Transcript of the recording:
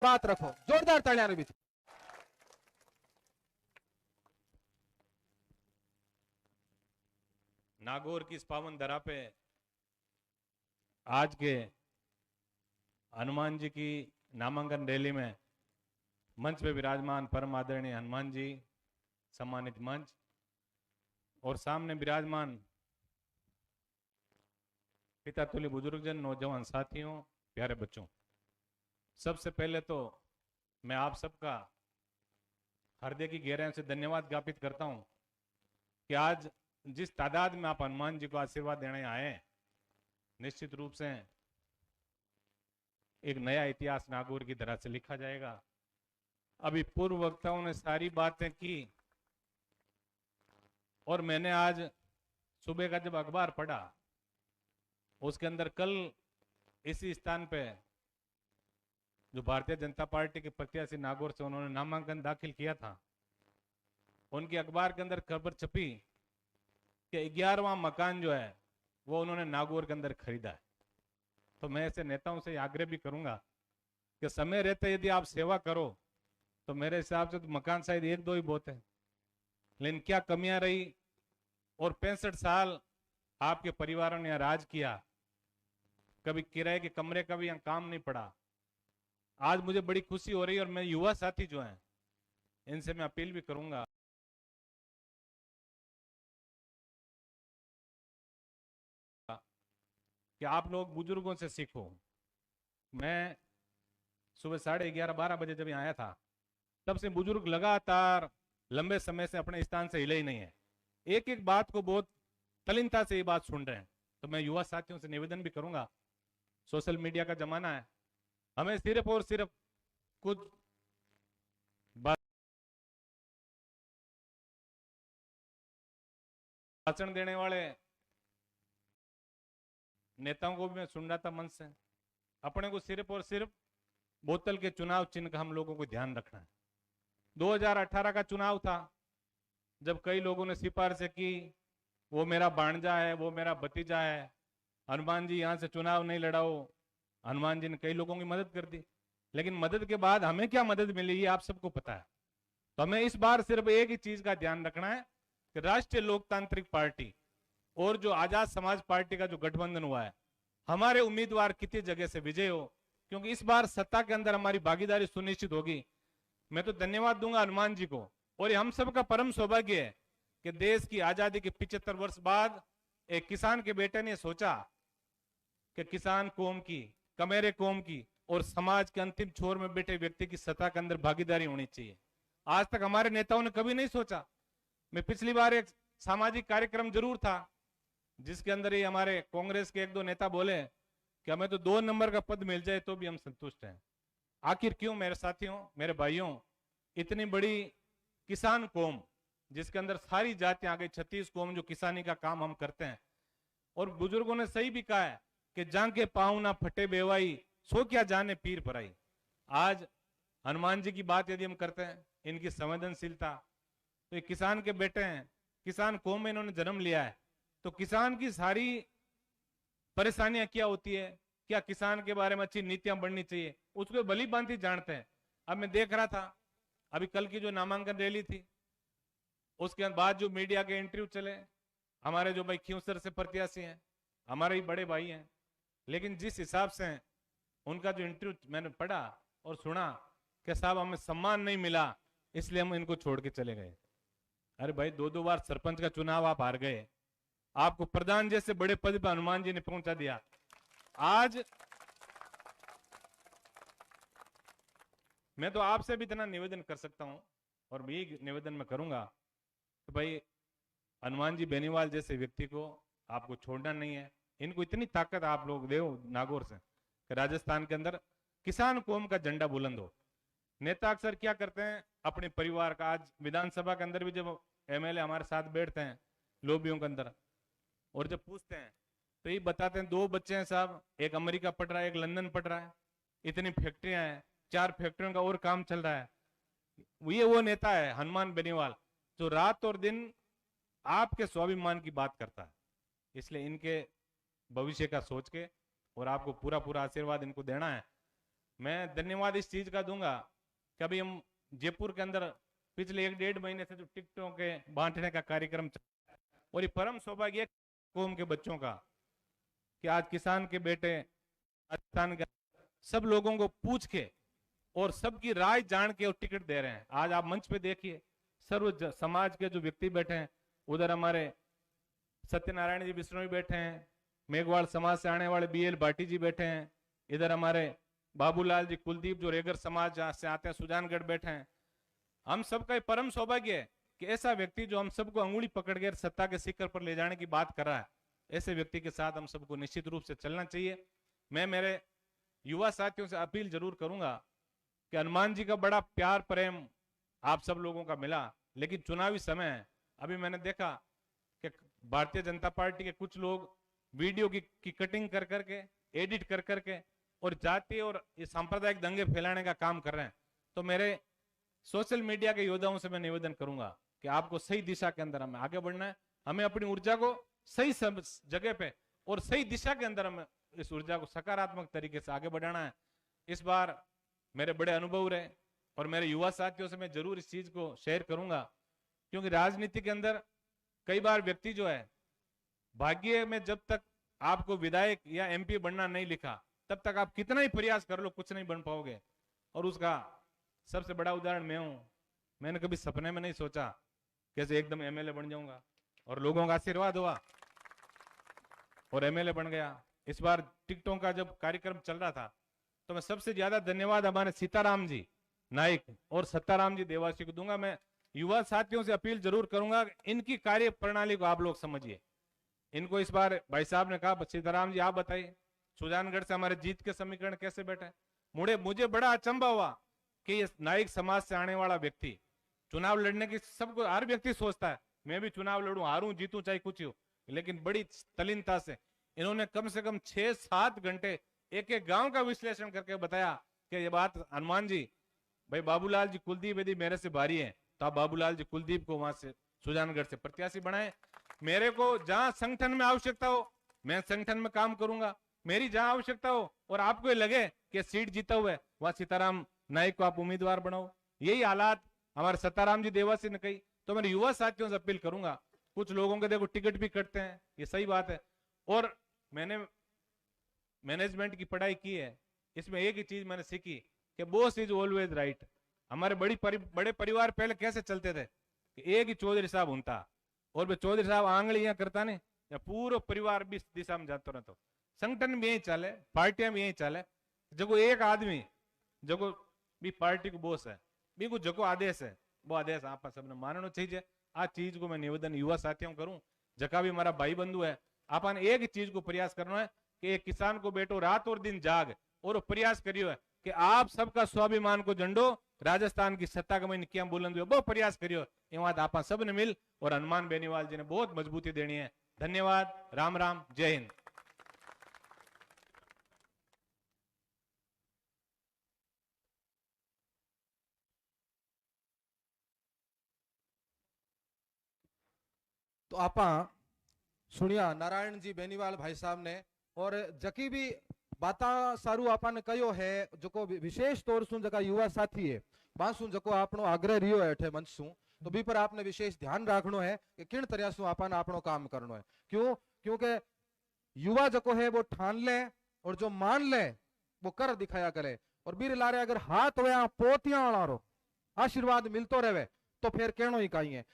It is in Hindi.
बात रखो, जोरदार तालियां बीच। नागौर की इस पावन धरा पे आज के हनुमान जी की नामांकन रैली में मंच पे विराजमान परम आदरणीय हनुमान जी सम्मानित मंच और सामने विराजमान पिता तुल्य बुजुर्गजन, नौजवान साथियों, प्यारे बच्चों, सबसे पहले तो मैं आप सबका हृदय की गहराइयों से धन्यवाद ज्ञापित करता हूं कि आज जिस तादाद में आप हनुमान जी को आशीर्वाद देने आए हैं, निश्चित रूप से एक नया इतिहास नागौर की तरह से लिखा जाएगा। अभी पूर्व वक्ताओं ने सारी बातें की और मैंने आज सुबह का जब अखबार पढ़ा उसके अंदर कल इसी स्थान पे जो भारतीय जनता पार्टी के प्रत्याशी नागौर से उन्होंने नामांकन दाखिल किया था, उनके अखबार के अंदर खबर छपी कि 11वां मकान जो है वो उन्होंने नागौर के अंदर खरीदा है। तो मैं ऐसे नेताओं से आग्रह भी करूंगा कि समय रहते यदि आप सेवा करो तो मेरे हिसाब से तो मकान शायद एक दो ही बहुत है, लेकिन क्या कमियां रही और 65 साल आपके परिवारों ने राज किया, कभी किराए के कमरे का भी यहाँ काम नहीं पड़ा। आज मुझे बड़ी खुशी हो रही है और मैं युवा साथी जो हैं इनसे मैं अपील भी करूंगा कि आप लोग बुजुर्गों से सीखो। मैं सुबह 11:30-12 बजे जब यहाँ आया था तब से बुजुर्ग लगातार लंबे समय से अपने स्थान से हिले ही नहीं है, एक एक बात को बहुत तल्लीनता से ये बात सुन रहे हैं। तो मैं युवा साथियों से निवेदन भी करूंगा, सोशल मीडिया का जमाना है, हमें सिर्फ और सिर्फ कुछ भाषण देने वाले नेताओं को भी मैं सुन रहा था मंच से, अपने को सिर्फ और सिर्फ बोतल के चुनाव चिन्ह का हम लोगों को ध्यान रखना है। 2018 का चुनाव था जब कई लोगों ने सिफारिशें की, वो मेरा भांजा है, वो मेरा भतीजा है, हनुमान जी यहां से चुनाव नहीं लड़ाओ। हनुमान जी ने कई लोगों की मदद कर दी, लेकिन मदद के बाद हमें क्या मदद मिली ये आप सबको पता है। तो हमें इस बार सिर्फ एक ही चीज का ध्यान रखना है कि राष्ट्रीय लोकतांत्रिक पार्टी और जो आजाद समाज पार्टी का जो गठबंधन हुआ है, हमारे उम्मीदवार कितनी जगह से विजय हो, क्योंकि इस बार सत्ता के अंदर हमारी भागीदारी सुनिश्चित होगी। मैं तो धन्यवाद दूंगा हनुमान जी को, और ये हम सबका परम सौभाग्य है कि देश की आजादी के 75 वर्ष बाद एक किसान के बेटे ने सोचा कि किसान कौम की, कमेरे कौम की और समाज के अंतिम छोर में बैठे व्यक्ति की सत्ता के अंदर भागीदारी होनी चाहिए। आज तक हमारे नेताओं ने कभी नहीं सोचा। मैं पिछली बार एक सामाजिक कार्यक्रम जरूर था जिसके अंदर ही हमारे कांग्रेस के एक दो नेता बोले कि हमें तो 2 नंबर का पद मिल जाए तो भी हम संतुष्ट हैं। आखिर क्यों मेरे साथियों, मेरे भाइयों, इतनी बड़ी किसान कौम जिसके अंदर सारी जातियां आ गई, 36 कौम जो किसानी का काम हम करते हैं, और बुजुर्गों ने सही भी कहा है कि जांके पाँव ना फटे बेवाई, सो क्या जाने पीर पराई। आज हनुमान जी की बात यदि हम करते हैं, इनकी संवेदनशीलता, तो ये किसान के बेटे हैं, किसान कौम में इन्होंने जन्म लिया है, तो किसान की सारी परेशानियां क्या होती है, क्या किसान के बारे में अच्छी नीतियां बननी चाहिए, उसको भली भांति जानते हैं। अब मैं देख रहा था अभी कल की जो नामांकन रैली थी उसके बाद जो मीडिया के इंटरव्यू चले, हमारे जो भाई खींवसर से प्रत्याशी हैं, हमारे ही बड़े भाई हैं, लेकिन जिस हिसाब से उनका जो इंटरव्यू मैंने पढ़ा और सुना कि साहब हमें सम्मान नहीं मिला इसलिए हम इनको छोड़ के चले गए। अरे भाई, 2-2 बार सरपंच का चुनाव आप हार गए, आपको प्रधान जैसे बड़े पद पर हनुमान जी ने पहुंचा दिया। आज मैं तो आपसे भी इतना निवेदन कर सकता हूं और भी निवेदन मैं करूंगा कि भाई हनुमान जी बेनीवाल जैसे व्यक्ति को आपको छोड़ना नहीं है। इनको इतनी ताकत आप लोग दो नागौर से कि राजस्थान के अंदर किसान कौम का झंडा बुलंद हो। नेता अक्सर क्या करते हैं अपने परिवार का, आज विधानसभा के अंदर भी जब एमएलए हमारे साथ बैठते हैं लोबियों के अंदर और जब पूछते हैं तो ये बताते हैं 2 बच्चे हैं साहब, एक अमेरिका पढ़ रहा है, एक लंदन पढ़ रहा है, इतनी फैक्ट्रियां हैं, 4 फैक्ट्रियों का और काम चल रहा है। ये वो नेता है हनुमान बेनीवाल जो रात और दिन आपके स्वाभिमान की बात करता है। इसलिए इनके भविष्य का सोच के और आपको पूरा पूरा आशीर्वाद इनको देना है। मैं धन्यवाद इस चीज का दूंगा कि अभी हम जयपुर के अंदर पिछले 1-1.5 महीने से जो टिकटों के बांटने का कार्यक्रम चल रहा है, और ये परम सौभाग्य कौम के बच्चों का कि आज किसान के बेटे राजस्थान के सब लोगों को पूछ के और सबकी राय जान के और टिकट दे रहे हैं। आज आप मंच पे देखिए सर्व समाज के जो व्यक्ति बैठे हैं, उधर हमारे सत्यनारायण जी बिश्नोई बैठे हैं, मेघवाल समाज से आने वाले BL भाटी जी बैठे हैं, इधर हमारे बाबूलाल जी कुलदीप जो रेगर समाज से आते हैं सुजानगढ़ बैठे हैं। हम सबका ये परम सौभाग्य है कि ऐसा व्यक्ति जो हम सबको अंगुली पकड़ कर सत्ता के शिखर पर ले जाने की बात कर रहा है, ऐसे व्यक्ति के साथ हम सबको निश्चित रूप से चलना चाहिए। मैं मेरे युवा साथियों से अपील जरूर करूंगा कि हनुमान जी का बड़ा प्यार प्रेम आप सब लोगों का मिला, लेकिन चुनावी समय है। अभी मैंने देखा कि भारतीय जनता पार्टी के कुछ लोग वीडियो की कटिंग कर करके एडिट कर करके और जातीय और ये सांप्रदायिक दंगे फैलाने का काम कर रहे हैं। तो मेरे सोशल मीडिया के योद्धाओं से मैं निवेदन करूंगा कि आपको सही दिशा के अंदर हमें आगे बढ़ना है, हमें अपनी ऊर्जा को सही जगह पे और सही दिशा के अंदर हमें इस ऊर्जा को सकारात्मक तरीके से आगे बढ़ाना है। इस बार मेरे बड़े अनुभव रहे और मेरे युवा साथियों से मैं जरूर इस चीज को शेयर करूंगा, क्योंकि राजनीति के अंदर कई बार व्यक्ति जो है भाग्य में जब तक आपको विधायक या MP बनना नहीं लिखा तब तक आप कितना ही प्रयास कर लो कुछ नहीं बन पाओगे। और उसका सबसे बड़ा उदाहरण मैं हूं। मैंने कभी सपने में नहीं सोचा कैसे एकदम MLA बन जाऊंगा और लोगों का आशीर्वाद हुआ और MLA बन गया। इस बार टिकटों का जब कार्यक्रम चल रहा था तो मैं सबसे ज्यादा धन्यवाद हमारे सीताराम जी नाइक और सत्ताराम जी देवासी को दूंगा। मैं युवा साथियों से अपील जरूर करूंगा, इनकी कार्य प्रणाली को आप लोग समझिए। इनको इस बार भाई साहब ने कहा सीताराम जी आप बताइए सुजानगढ़ से हमारे जीत के समीकरण कैसे बैठे। मुझे बड़ा अचंभा हुआ कि ये नाइक समाज से आने वाला व्यक्ति चुनाव लड़ने की सबको हर व्यक्ति सोचता है मैं भी चुनाव लड़ूं, हारूं जीतूं चाहे कुछ हो, लेकिन बड़ी तल्लीनता से इन्होंने कम से कम 6-7 घंटे एक एक गांव का विश्लेषण करके बताया कि ये बात हनुमान जी भाई बाबूलाल जी कुलदीप यदि मेरे से भारी है तो आप बाबूलाल जी कुलदीप को वहां से सुजानगढ़ से प्रत्याशी बनाए। मेरे को जहां संगठन में आवश्यकता हो मैं संगठन में काम करूंगा, मेरी जहां आवश्यकता हो और आपको ये लगे कि सीट जीता हुआ है वहां सीताराम नाइक को आप उम्मीदवार बनाओ। यही हालात हमारे सत्ताराम जी देवासी ने कही। तो मेरे युवा साथियों से अपील करूंगा, कुछ लोगों के देखो टिकट भी कटते हैं, ये सही बात है। और मैंने मैनेजमेंट की पढ़ाई की है, इसमें एक ही चीज मैंने सीखी कि बॉस इज ऑलवेज राइट। हमारे बड़े परिवार पहले कैसे चलते थे कि एक ही चौधरी साहब होता और वे चौधरी साहब आंगलियां करता नहीं या पूरा परिवार भी इस दिशा में जाता रहता। संगठन में यही चाले, पार्टियां में यही चाले, जो एक आदमी जो भी पार्टी को बॉस है भी जो आदेश है वो आदेश आप सबने मानना चाहिए। आ चीज को मैं निवेदन युवा साथियों करूं, जका भी हमारा भाई बंधु है अपन एक ही चीज को प्रयास करना है कि एक किसान को बेटो रात और दिन जाग और प्रयास करियो है कि आप सबका स्वाभिमान को झंडो राजस्थान की सत्ता का क्या बुलंद हुआ वो प्रयास करियो। ये बात आप सबने मिल और हनुमान बेनीवाल जी ने बहुत मजबूती देनी है। धन्यवाद, राम राम, जय हिंद। तो आपा सुनिया नारायण जी बेनीवाल भाई साहब ने और जकी भी बाता सारू आपा ने कहो है जो विशेष तौर सु जका युवा साथी है बासु जो आपनो आग्रह रियो है अठे मंच सु तो बी पर आपने विशेष ध्यान रखनो है कि किन तरह सु आपा आपनो काम करनो है। क्यों? क्योंकि युवा जो है वो ठान ले और जो मान ले वो कर दिखाया करे। और बीर लारे अगर हाथ होया पोतिया वाला आशीर्वाद मिलतो रहे तो फिर कहनो ही कहीं है।